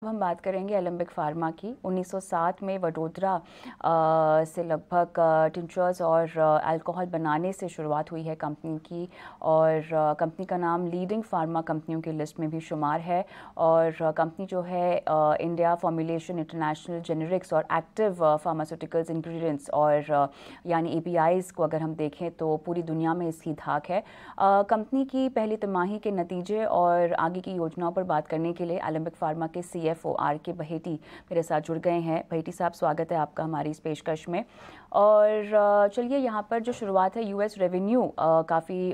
हम बात करेंगे एलेंबिक फार्मा की। 1907 में वडोदरा से लगभग टिंचर्स और अल्कोहल बनाने से शुरुआत हुई है कंपनी की, और कंपनी का नाम लीडिंग फार्मा कंपनियों की लिस्ट में भी शुमार है। और कंपनी जो है इंडिया फॉर्मुलेशन, इंटरनेशनल जेनरिक्स और एक्टिव फार्मास्यूटिकल्स इंग्रेडिएंट्स और यानी एपीआईज़ को अगर हम देखें तो पूरी दुनिया में इसकी धाक है। कंपनी की पहली तिमाही के नतीजे और आगे की योजनाओं पर बात करने के लिए एलेंबिक फार्मा के CFO RK बहेटी मेरे साथ जुड़ गए हैं। बहेटी साहब, स्वागत है आपका हमारी इस पेशकश में। और चलिए, यहाँ पर जो शुरुआत है, US रेवेन्यू काफ़ी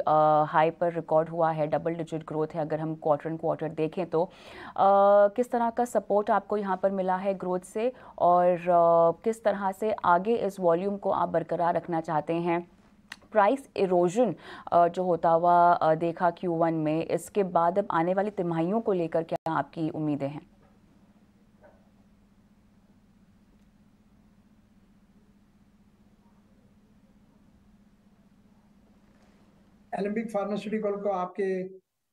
हाई पर रिकॉर्ड हुआ है, डबल डिजिट ग्रोथ है अगर हम क्वार्टर एंड क्वार्टर देखें तो। किस तरह का सपोर्ट आपको यहाँ पर मिला है ग्रोथ से, और किस तरह से आगे इस वॉल्यूम को आप बरकरार रखना चाहते हैं? प्राइस इरोजन जो होता हुआ देखा Q1 में, इसके बाद अब आने वाली तिमाहियों को लेकर क्या आपकी उम्मीदें हैं? एलेंबिक फार्मास्यूटिकल को आपके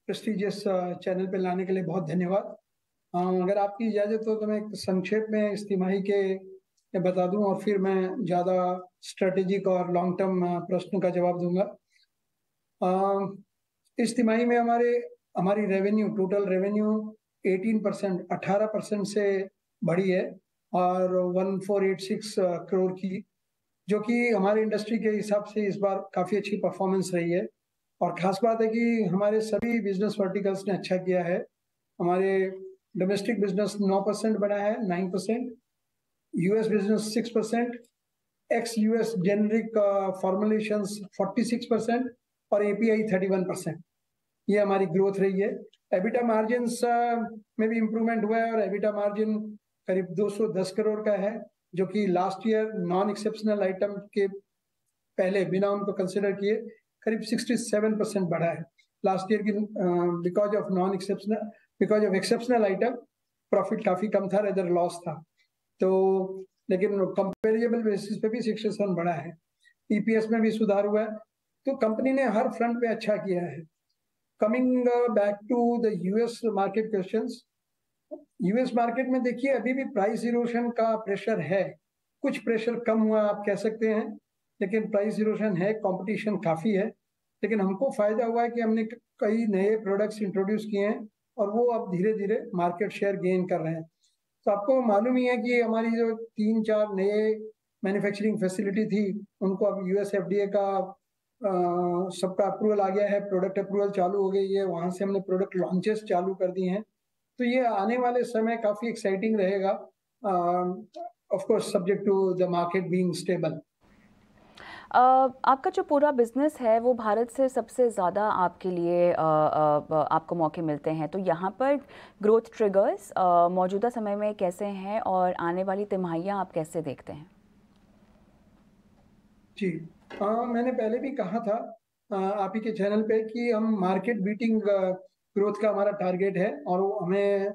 प्रेस्टिजियस चैनल पे लाने के लिए बहुत धन्यवाद। अगर आपकी इजाज़त हो तो मैं एक संक्षेप में इस तिमाही के बता दूं और फिर मैं ज़्यादा स्ट्रेटेजिक और लॉन्ग टर्म प्रश्न का जवाब दूंगा। इस तिमाही में हमारी रेवेन्यू, टोटल रेवेन्यू 18% से बढ़ी है और 1486 करोड़ की, जो कि हमारे इंडस्ट्री के हिसाब से इस बार काफ़ी अच्छी परफॉर्मेंस रही है। और खास बात है कि हमारे सभी बिजनेस वर्टिकल्स ने अच्छा किया है। हमारे डोमेस्टिक बिजनेस 9% बढ़ा है, 9%, US business 6%, x US generic formulations 46% और API 31%। ये हमारी ग्रोथ रही है। एबिटा मार्जिन में भी इम्प्रूवमेंट हुआ है और एबिटा मार्जिन करीब 210 करोड़ का है, जो कि last year non exceptional item के पहले बिना उनको कंसिडर किए करीब 67% बढ़ा है। लास्ट ईयर की because of exceptional item profit काफी कम था, रेदर लॉस था। तो लेकिन कंपेरेबल बेसिस पे भी 67 बढ़ा है। EPS में भी सुधार हुआ है। तो कंपनी ने हर फ्रंट पे अच्छा किया है। Coming back to the US market questions, US market में देखिए अभी भी प्राइस इरोशन का प्रेशर है। कुछ प्रेशर कम हुआ आप कह सकते हैं, लेकिन प्राइस इरोशन है, कंपटीशन काफी है। लेकिन हमको फायदा हुआ है कि हमने कई नए प्रोडक्ट्स इंट्रोड्यूस किए हैं और वो अब धीरे धीरे मार्केट शेयर गेन कर रहे हैं। तो आपको मालूम ही है कि हमारी जो 3-4 नए मैन्युफैक्चरिंग फैसिलिटी थी, उनको अब US FDA का सबका अप्रूवल आ गया है, प्रोडक्ट अप्रूवल चालू हो गई है, वहां से हमने प्रोडक्ट लॉन्चेस चालू कर दी हैं। तो ये आने वाले समय काफी एक्साइटिंग रहेगा, of course subject to the market being stable. आपका जो पूरा बिजनेस है वो भारत से सबसे ज़्यादा आपके लिए आपको मौके मिलते हैं, तो यहाँ पर ग्रोथ ट्रिगर्स मौजूदा समय में कैसे हैं और आने वाली तिमाहियाँ आप कैसे देखते हैं? जी, मैंने पहले भी कहा था आप ही के चैनल पे कि हम मार्केट बीटिंग ग्रोथ का हमारा टारगेट है और वो हमें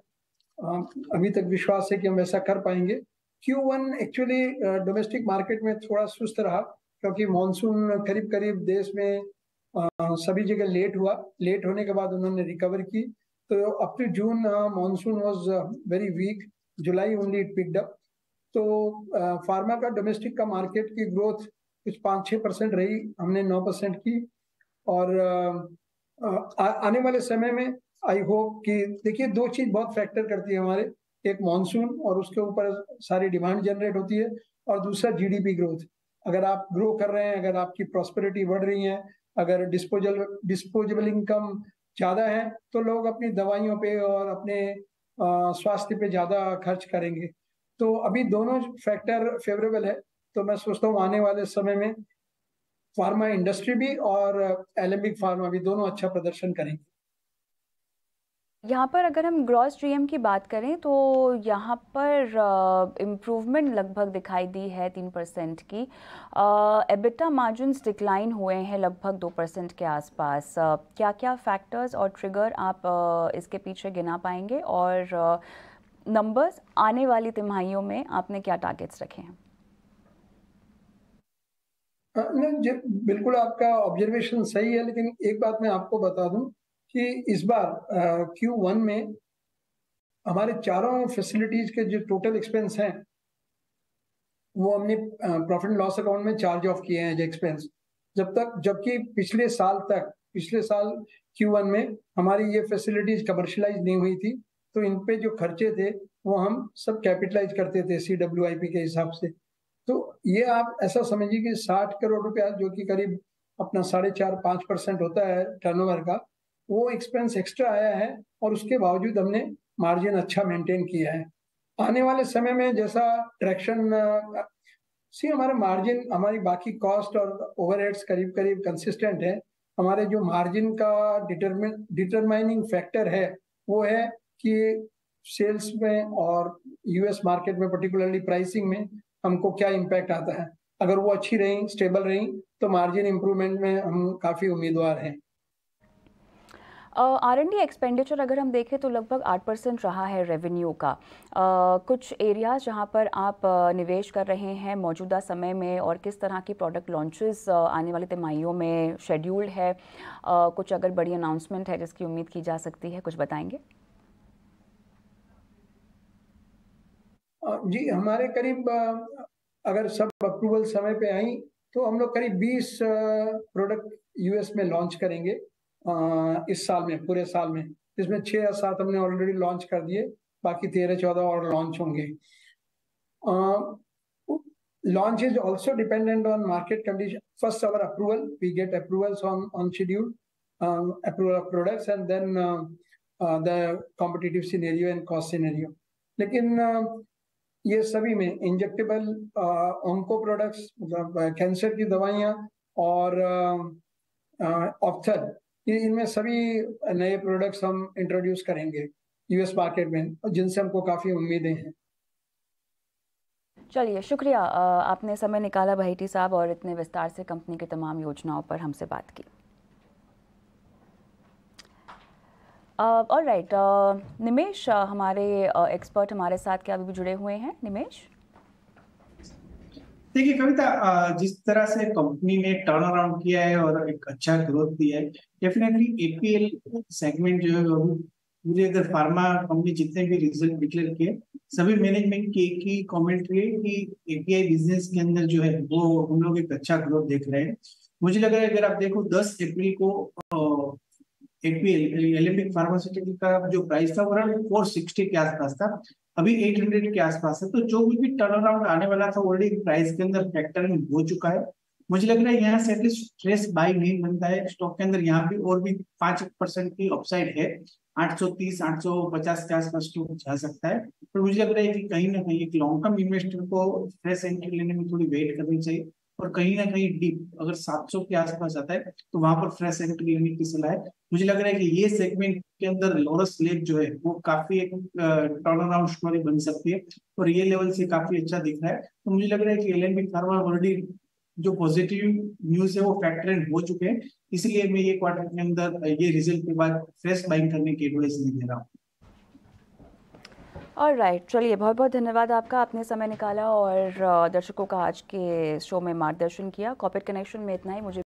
अभी तक विश्वास है कि हम वैसा कर पाएंगे। Q1 एक्चुअली डोमेस्टिक मार्केट में थोड़ा सुस्त रहा, क्योंकि मॉनसून करीब करीब देश में सभी जगह लेट हुआ। लेट होने के बाद उन्होंने रिकवर की। तो up to June monsoon was very weak, July only it picked up. तो फार्मा का डोमेस्टिक का मार्केट की ग्रोथ कुछ 5-6% रही, हमने 9% की। और आने वाले समय में आई होप कि देखिए, दो चीज बहुत फैक्टर करती है हमारे, एक मॉनसून और उसके ऊपर सारी डिमांड जनरेट होती है, और दूसरा GDP ग्रोथ। अगर आप ग्रो कर रहे हैं, अगर आपकी प्रॉस्पेरिटी बढ़ रही है, अगर डिस्पोजेबल इनकम ज्यादा है, तो लोग अपनी दवाइयों पे और अपने स्वास्थ्य पे ज्यादा खर्च करेंगे। तो अभी दोनों फैक्टर फेवरेबल है। तो मैं सोचता हूँ आने वाले समय में फार्मा इंडस्ट्री भी और एलेंबिक फार्मा भी दोनों अच्छा प्रदर्शन करेंगे। यहाँ पर अगर हम ग्रॉस GM की बात करें तो यहाँ पर इम्प्रूवमेंट लगभग दिखाई दी है 3% की। एबिटा मार्जिन्स डिक्लाइन हुए हैं लगभग 2% के आसपास। क्या क्या फैक्टर्स और ट्रिगर आप इसके पीछे गिना पाएंगे, और नंबर्स आने वाली तिमाहियों में आपने क्या टारगेट्स रखे हैं? नहीं, बिल्कुल आपका ऑब्जर्वेशन सही है, लेकिन एक बात मैं आपको बता दूं कि इस बार Q1 में हमारे चारों फैसिलिटीज के जो टोटल एक्सपेंस हैं वो हमने प्रॉफिट एंड लॉस अकाउंट में चार्ज ऑफ किए हैं एक्सपेंस, जबकि पिछले साल Q1 में हमारी ये फैसिलिटीज कमर्शलाइज नहीं हुई थी, तो इन पे जो खर्चे थे वो हम सब कैपिटलाइज करते थे CWIP के हिसाब से। तो ये आप ऐसा समझिए कि 60 करोड़ रुपया, जो कि करीब अपना 4.5-5% होता है टर्नओवर का, वो एक्सपेंस एक्स्ट्रा आया है और उसके बावजूद हमने मार्जिन अच्छा मेंटेन किया है। आने वाले समय में जैसा ट्रैक्शन हमारा मार्जिन, हमारी बाकी कॉस्ट और ओवरहेड्स करीब करीब कंसिस्टेंट है। हमारे जो मार्जिन का डिटरमाइनिंग फैक्टर है वो है कि सेल्स में और US मार्केट में पर्टिकुलरली प्राइसिंग में हमको क्या इम्पैक्ट आता है। अगर वो अच्छी रही, स्टेबल रही, तो मार्जिन इंप्रूवमेंट में हम काफ़ी उम्मीदवार हैं। R&D एक्सपेंडिचर अगर हम देखें तो लगभग 8% रहा है रेवेन्यू का। कुछ एरियाज जहां पर आप निवेश कर रहे हैं मौजूदा समय में, और किस तरह की प्रोडक्ट लॉन्चेस आने वाली तिमाहियों में शेड्यूल्ड है, कुछ अगर बड़ी अनाउंसमेंट है जिसकी उम्मीद की जा सकती है, कुछ बताएंगे? जी, हमारे करीब अगर सब अप्रूवल समय पे आई तो हम लोग करीब 20 प्रोडक्ट US में लॉन्च करेंगे इस साल में, पूरे साल में, जिसमें 6 या 7 हमने ऑलरेडी लॉन्च कर दिए, बाकी 13-14 और लॉन्च होंगे। Launch is also dependent on market condition. First, our approval, we get approvals on schedule, approval of products, and then the competitive scenario and cost scenario. लेकिन ये सभी में इंजेक्टेबल ऑन्को प्रोडक्ट्स, मतलब कैंसर की दवाइयाँ और ऑप्थल, इनमें सभी नए प्रोडक्ट्स हम इंट्रोड्यूस करेंगे US मार्केट में, जिनसे हमको काफ़ी उम्मीदें हैं। चलिए, शुक्रिया, आपने समय निकाला बहेटी साहब और इतने विस्तार से कंपनी की तमाम योजनाओं पर हमसे बात की। ऑलराइट, निमेश हमारे एक्सपर्ट हमारे साथ क्या अभी भी जुड़े हुए हैं? निमेश, देखिए कविता, जिस तरह से कंपनी ने टर्न अराउंड किया है और एक अच्छा ग्रोथ दिया है, डेफिनेटली APL सेगमेंट जो है पूरे, अगर फार्मा कंपनी जितने भी रिजल्ट डिक्लेयर किए, सभी मैनेजमेंट की एक ही कमेंट्री है कि API बिजनेस के अंदर जो है वो हम लोग एक अच्छा ग्रोथ देख रहे हैं। मुझे लग रहा है अगर आप देखो 10 अप्रैल को APL एलेंबिक फार्मास्यूटिकल का जो प्राइस था वो अराउंड 460 के आसपास था, अभी 800 के आसपास है। तो जो भी टर्न अराउंड आने वाला था ऑलरेडी प्राइस के अंदर फैक्टर हो चुका है। मुझे लग रहा है यहाँ से एटलीस्ट स्ट्रेस बाय नहीं बनता है स्टॉक के अंदर, यहाँ पे और भी 5% की अपसाइड है, 830 850 के आसपास स्टॉक जा सकता है। तो मुझे लग रहा है कि कहीं ना कहीं एक लॉन्ग टर्म इन्वेस्टर को फ्रेश एंट्री लेने में थोड़ी वेट करनी चाहिए, और कहीं ना कहीं डीप अगर 700 के आसपास आता है तो वहां पर फ्रेश एंट्री लेने की सलाह है। मुझे लग रहा है कि ये सेगमेंट के अंदर लोरस लेक जो है वो काफी एक टर्न अराउंड स्टोरी बन सकती है, और ये लेवल से काफी अच्छा दिख रहा है। तो मुझे लग रहा है कि एलेंबिक फार्मा ऑलरेडी जो पॉजिटिव न्यूज है वो फैक्टर इन हो चुके हैं, इसलिए मैं ये क्वार्टर के अंदर ये रिजल्ट के बाद फ्रेश बाइंग करने की एडवाइस नहीं दे रहा हूँ। ऑलराइट, चलिए, बहुत बहुत धन्यवाद आपका, आपने समय निकाला और दर्शकों का आज के शो में मार्गदर्शन किया। कॉर्पोरेट कनेक्शन में इतना ही। मुझे